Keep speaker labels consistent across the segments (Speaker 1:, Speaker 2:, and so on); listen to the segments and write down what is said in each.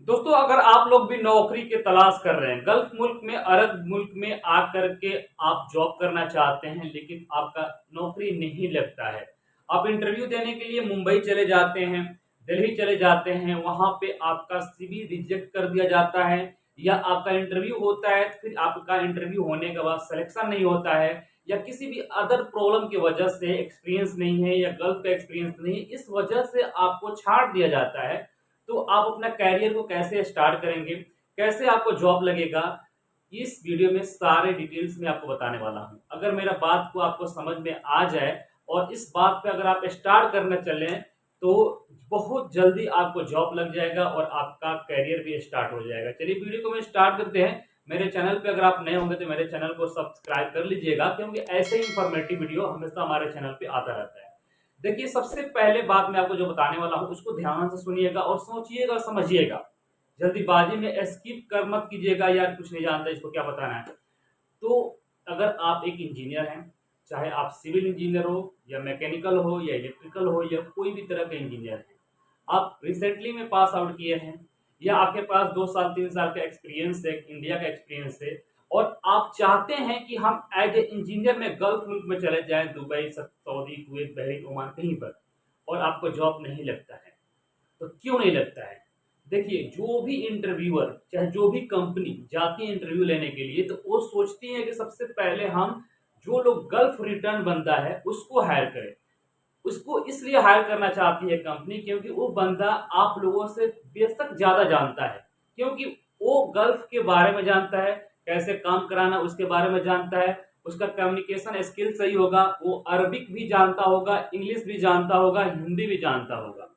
Speaker 1: दोस्तों, अगर आप लोग भी नौकरी की तलाश कर रहे हैं, गल्फ मुल्क में, अरब मुल्क में आकर के आप जॉब करना चाहते हैं, लेकिन आपका नौकरी नहीं लगता है। आप इंटरव्यू देने के लिए मुंबई चले जाते हैं, दिल्ली चले जाते हैं, वहां पे आपका सीवी रिजेक्ट कर दिया जाता है, या आपका इंटरव्यू होता है, फिर आपका इंटरव्यू होने के बाद सिलेक्शन नहीं होता है, या किसी भी अदर प्रॉब्लम की वजह से एक्सपीरियंस नहीं है या गल्फ का एक्सपीरियंस नहीं है, इस वजह से आपको छांट दिया जाता है। तो आप अपना कैरियर को कैसे स्टार्ट करेंगे, कैसे आपको जॉब लगेगा, इस वीडियो में सारे डिटेल्स में आपको बताने वाला हूं। अगर मेरा बात को आपको समझ में आ जाए और इस बात पे अगर आप स्टार्ट करना चले तो बहुत जल्दी आपको जॉब लग जाएगा और आपका कैरियर भी स्टार्ट हो जाएगा। चलिए वीडियो को मैं स्टार्ट करते हैं। मेरे चैनल पे अगर आप नए होंगे तो मेरे चैनल को सब्सक्राइब कर लीजिएगा, क्योंकि ऐसे ही इंफॉर्मेटिव वीडियो हमेशा हमारे चैनल पे आता रहता है। देखिए, सबसे पहले बात मैं आपको जो बताने वाला हूँ उसको ध्यान से सुनिएगा और सोचिएगा और समझिएगा। जल्दीबाजी में स्किप कर मत कीजिएगा, यार कुछ नहीं जानता इसको क्या बताना है। तो अगर आप एक इंजीनियर हैं, चाहे आप सिविल इंजीनियर हो या मैकेनिकल हो या इलेक्ट्रिकल हो या कोई भी तरह के इंजीनियर हैं, आप रिसेंटली में पास आउट किए हैं या आपके पास 2 साल 3 साल का एक्सपीरियंस है, इंडिया का एक्सपीरियंस है, और आप चाहते हैं कि हम एज ए इंजीनियर में गल्फ मुल्क में चले जाएं, Dubai, Saudi, Kuwait, Bahrain, Oman, कहीं पर, और आपको जॉब नहीं लगता है। तो क्यों नहीं लगता है? देखिए, जो भी इंटरव्यूअर चाहे जो भी कंपनी जाती है इंटरव्यू लेने के लिए, तो वो सोचती है कि सबसे पहले हम जो लोग गल्फ रिटर्न बंदा है उसको हायर करें। उसको इसलिए हायर करना चाहती है कंपनी क्योंकि वो बंदा आप लोगों से बेशक ज्यादा जानता है, क्योंकि वो गल्फ के बारे में जानता है, कैसे काम कराना उसके बारे में जानता है, उसका कम्युनिकेशन स्किल सही होगा, वो अरबिक भी जानता होगा, इंग्लिश भी जानता होगा, हिंदी भी जानता होगा।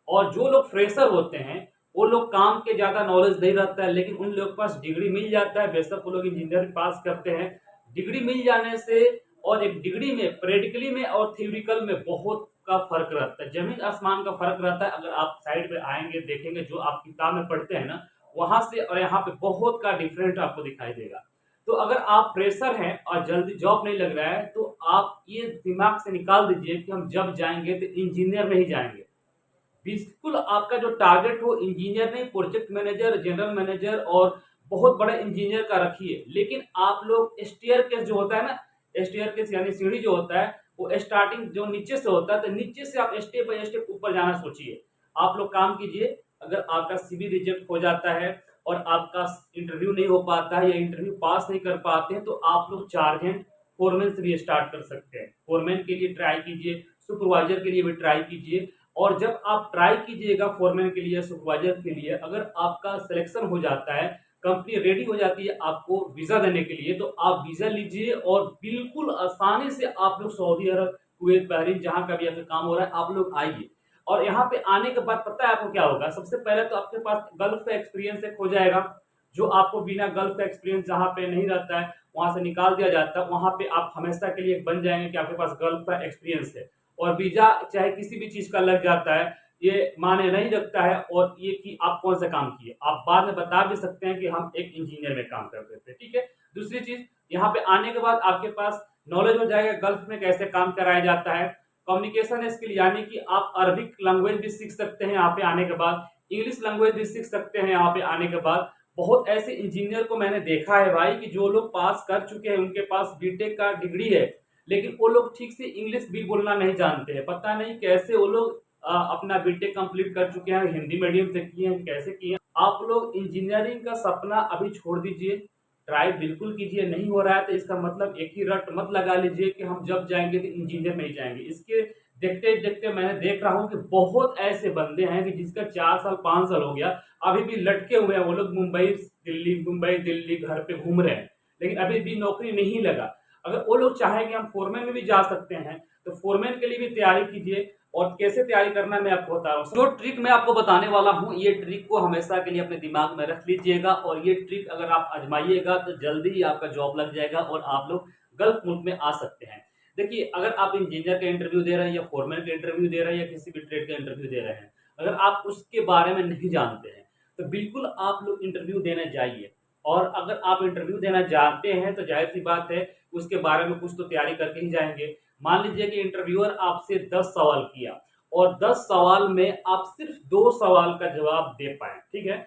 Speaker 1: और जो लोग फ्रेशर होते हैं वो लोग काम के ज्यादा नॉलेज नहीं रहता है, लेकिन उन लोगों के पास डिग्री मिल जाता है, बेशक वो लोग इंजीनियरिंग पास करते हैं। डिग्री मिल जाने से, और एक डिग्री में प्रैक्टिकली में और थ्योरिकल में बहुत का फर्क रहता है, जमीन आसमान का फर्क रहता है। अगर आप साइड पे आएंगे देखेंगे जो आप किताब में पढ़ते हैं ना, वहां से और यहाँ पे बहुत का डिफरेंट आपको दिखाई देगा। तो अगर आप फ्रेशर हैं और जल्दी जॉब नहीं लग रहा है, तो आप ये दिमाग से निकाल दीजिए कि हम जब जाएंगे तो इंजीनियर में ही जाएंगे। बिल्कुल आपका जो टारगेट हो इंजीनियर नहीं, प्रोजेक्ट मैनेजर, जनरल मैनेजर और बहुत बड़ा इंजीनियर का रखिए। लेकिन आप लोग स्टेयर केस जो होता है ना, स्टेयर केस यानी सीढ़ी जो होता है, वो स्टार्टिंग जो नीचे से होता है, तो नीचे से आप स्टेप बाय स्टेप ऊपर जाना सोचिए। आप लोग काम कीजिए। अगर आपका सीवी रिजेक्ट हो जाता है और आपका इंटरव्यू नहीं हो पाता है या इंटरव्यू पास नहीं कर पाते हैं, तो आप लोग चार्जेंट फोरमैन से भी स्टार्ट कर सकते हैं। फोरमैन के लिए ट्राई कीजिए, सुपरवाइजर के लिए भी ट्राई कीजिए। और जब आप ट्राई कीजिएगा फोरमैन के लिए, सुपरवाइजर के लिए, अगर आपका सिलेक्शन हो जाता है, कंपनी रेडी हो जाती है आपको वीजा देने के लिए, तो आप वीजा लीजिए और बिल्कुल आसानी से आप लोग सऊदी अरब, कुवैत, बहरीन, जहां का भी आपका काम हो रहा है, आप लोग आइए। और यहाँ पे आने के बाद पता है आपको क्या होगा? सबसे पहले तो आपके पास गल्फ का एक्सपीरियंस एक हो जाएगा, जो आपको बिना गल्फ का एक्सपीरियंस जहाँ पे नहीं रहता है वहां से निकाल दिया जाता है, वहां पे आप हमेशा के लिए बन जाएंगे कि आपके पास गल्फ का एक्सपीरियंस है। और वीजा चाहे किसी भी चीज का लग जाता है, ये माने नहीं रखता है, और ये कि आप कौन सा काम किए, आप बाद में बता भी सकते हैं कि हम एक इंजीनियर में काम करते थे। ठीक है। दूसरी चीज, यहाँ पे आने के बाद आपके पास नॉलेज हो जाएगा गल्फ में कैसे काम कराया जाता है। कम्युनिकेशन स्किल यानी कि आप अरबिक लैंग्वेज भी सीख सकते हैं यहाँ पे आने के बाद, इंग्लिश लैंग्वेज भी सीख सकते हैं यहाँ पे आने के बाद। बहुत ऐसे इंजीनियर को मैंने देखा है भाई कि जो लोग पास कर चुके हैं, उनके पास बीटेक का डिग्री है, लेकिन वो लोग ठीक से इंग्लिश भी बोलना नहीं जानते हैं। पता नहीं कैसे वो लोग अपना बीटेक कंप्लीट कर चुके हैं, हिंदी मीडियम से किए हैं, कैसे किए हैं। आप लोग इंजीनियरिंग का सपना अभी छोड़ दीजिए, ट्राई बिल्कुल कीजिए। नहीं हो रहा है तो इसका मतलब एक ही रट मत लगा लीजिए कि हम जब जाएंगे तो इंजीनियर नहीं जाएंगे। इसके देखते देखते मैंने देख रहा हूँ कि बहुत ऐसे बंदे हैं कि जिसका 4 साल 5 साल हो गया, अभी भी लटके हुए हैं। वो लोग मुंबई दिल्ली घर पे घूम रहे हैं, लेकिन अभी भी नौकरी नहीं लगा। अगर वो लोग चाहेंगे हम फोरमैन में भी जा सकते हैं, तो फोरमैन के लिए भी तैयारी कीजिए। और कैसे तैयारी करना मैं आपको बता रहा हूँ। जो ट्रिक मैं आपको बताने वाला हूँ, ये ट्रिक को हमेशा के लिए अपने दिमाग में रख लीजिएगा, और ये ट्रिक अगर आप आजमाइएगा तो जल्दी ही आपका जॉब लग जाएगा और आप लोग गल्फ मुल्क में आ सकते हैं। देखिए, अगर आप इंजीनियर का इंटरव्यू दे रहे हैं या फोरमैन का इंटरव्यू दे रहे हैं या किसी भी ट्रेड का इंटरव्यू दे रहे हैं, अगर आप उसके बारे में नहीं जानते हैं, तो बिल्कुल आप लोग इंटरव्यू देने जाइए। और अगर आप इंटरव्यू देना जानते हैं तो जाहिर सी बात है उसके बारे में कुछ तो तैयारी करके ही जाएंगे। मान लीजिए कि इंटरव्यूअर आपसे 10 सवाल किया और 10 सवाल में आप सिर्फ 2 सवाल का जवाब दे पाए, ठीक है,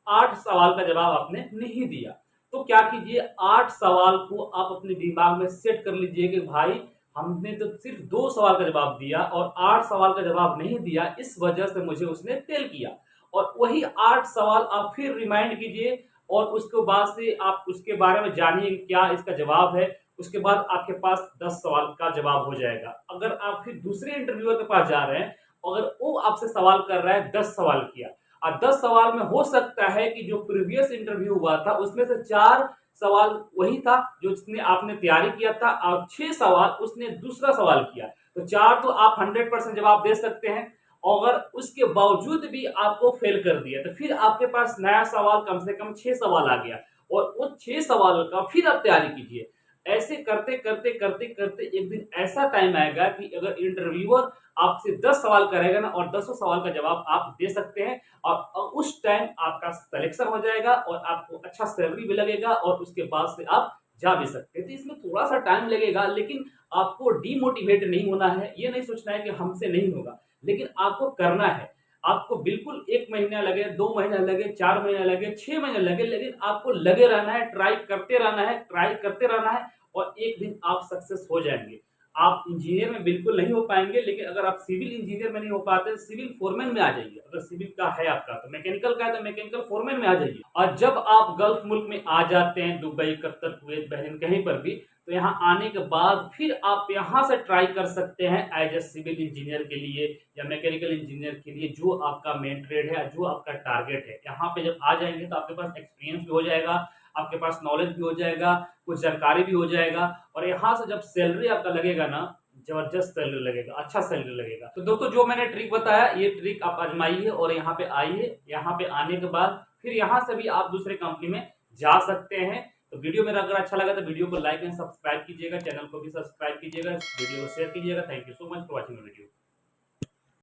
Speaker 1: 8 सवाल का जवाब आपने नहीं दिया। तो क्या कीजिए, 8 सवाल को आप अपने दिमाग में सेट कर लीजिए कि भाई हमने तो सिर्फ 2 सवाल का जवाब दिया और 8 सवाल का जवाब नहीं दिया, इस वजह से मुझे उसने फेल किया। और वही 8 सवाल आप फिर रिमाइंड कीजिए और उसके बाद से आप उसके बारे में जानिए कि क्या इसका जवाब है। उसके बाद आपके पास 10 सवाल का जवाब हो जाएगा। अगर आप फिर दूसरे इंटरव्यूअर के पास जा रहे हैं, अगर वो आपसे सवाल कर रहा है, 10 सवाल किया और 10 सवाल में हो सकता है कि जो प्रीवियस इंटरव्यू हुआ था उसमें से 4 सवाल वही था जो उसने आपने तैयारी किया था और 6 सवाल उसने दूसरा सवाल किया। तो 4 तो आप 100% जवाब दे सकते हैं। अगर उसके बावजूद भी आपको फेल कर दिया तो फिर आपके पास नया सवाल कम से कम 6 सवाल आ गया और वो 6 सवाल का फिर आप तैयारी कीजिए। ऐसे करते करते करते करते एक दिन ऐसा टाइम आएगा कि अगर इंटरव्यूअर आपसे 10 सवाल करेगा ना और 10 सवाल का जवाब आप दे सकते हैं और उस टाइम आपका सिलेक्शन हो जाएगा और आपको अच्छा सैलरी भी लगेगा और उसके बाद से आप जा भी सकते हैं। तो इसमें थोड़ा सा टाइम लगेगा, लेकिन आपको डीमोटिवेट नहीं होना है, ये नहीं सोचना है कि हमसे नहीं होगा, लेकिन आपको करना है। आपको बिल्कुल 1 महीना लगे, 2 महीना लगे, 4 महीने लगे, 6 महीने लगे, लेकिन आपको लगे रहना है, ट्राई करते रहना है, ट्राई करते रहना है और एक दिन आप सक्सेस हो जाएँगे। आप इंजीनियर में बिल्कुल नहीं हो पाएँगे, लेकिन अगर आप सिविल इंजीनियर में नहीं हो पाते, सिविल फोरमैन में आ जाइए। अगर सिविल का है आपका, तो मैकेनिकल का है तो मैकेनिकल फोरमैन में आ जाइए। और जब आप गल्फ मुल्क में आ जाते हैं, दुबई, कतर, कुवैत, बहरीन कहीं पर भी, तो यहाँ आने के बाद फिर आप यहाँ से ट्राई कर सकते हैं एज ए सिविल इंजीनियर के लिए या मैकेनिकल इंजीनियर के लिए, जो आपका मेन ट्रेड है, जो आपका टारगेट है। यहाँ पे जब आ जाएँगे तो आपके पास एक्सपीरियंस भी हो जाएगा, आपके पास नॉलेज भी हो जाएगा, कुछ जानकारी भी हो जाएगा और यहाँ से जब सैलरी आपका लगेगा ना, जबरदस्त सैलरी लगेगा, अच्छा सैलरी लगेगा। तो दोस्तों जो मैंने ट्रिक बताया, ये ट्रिक आप आजमाइए और यहाँ पे आइए। यहाँ पे आने के बाद फिर यहाँ से भी आप दूसरे कंपनी में जा सकते हैं। तो वीडियो मेरा अगर अच्छा लगा तो वीडियो को लाइक एंड सब्सक्राइब कीजिएगा, चैनल को भी सब्सक्राइब कीजिएगा, वीडियो को शेयर कीजिएगा। Thank you so much for watching video.